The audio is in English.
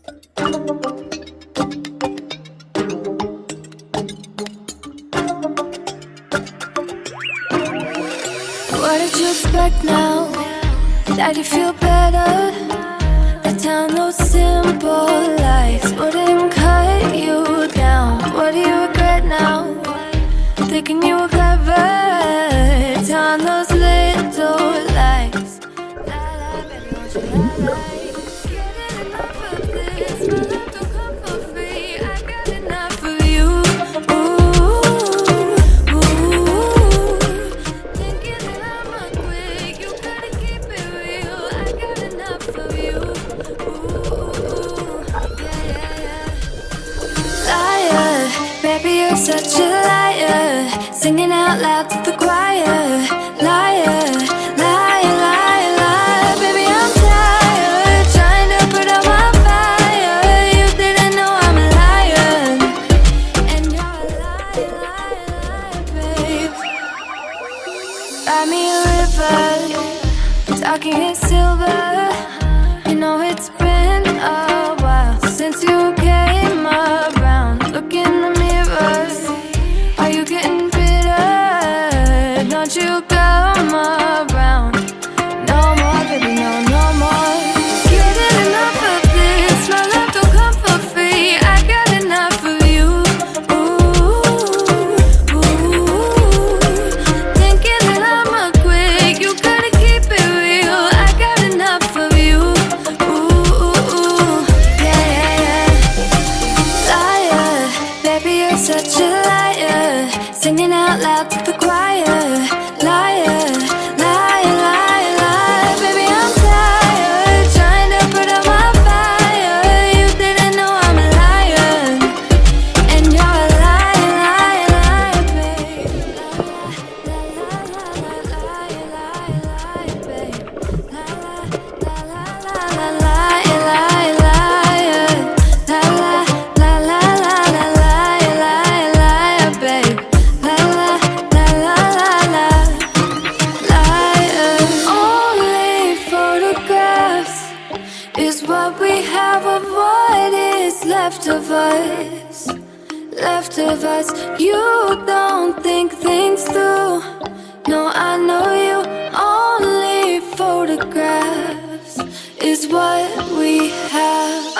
What did you expect now? That you feel better? That town, those simple lights wouldn't cut you down. What do you regret now? Thinking you were clever. Down those little lights. La la, baby, won't you la la? Getting enough of this, my life don't come for free. I got enough of you. Ooh, ooh. Thinking that I'm a quick, you gotta keep it real. I got enough of you. Ooh, yeah, yeah, yeah. Liar, baby, you're such a liar. Singing out loud to the choir. Liar, liar, liar, liar. Baby, I'm tired, trying to put out my fire. You didn't know I'm a liar, and you're a liar, liar, liar, babe. Buy me a river, talking in silver. You know it's been a while since you came around. Look in the mirror, are you getting bitter? Don't you come around no more, baby, no, no more. Getting enough of this, my love don't come for free. I got enough of you. Ooh, ooh. Thinking that I'm a quick, you gotta keep it real. I got enough of you. Ooh, yeah, yeah, yeah. Liar, baby, you're such a liar. Singing out loud to the choir. Liar, liar, liar, liar. Baby, I'm tired, trying to put out my fire. You didn't know I'm a liar, and you're a liar, liar, liar, babe. La la la la la, liar, liar, liar, babe. La la la la la la, liar, liar, liar. La la la la la la, liar, liar, liar, babe. La la la la la la, liar. Only photographs is what we have of what is left of us. Left of us. You don't think things through. No, I know you. Only photographs is what we have.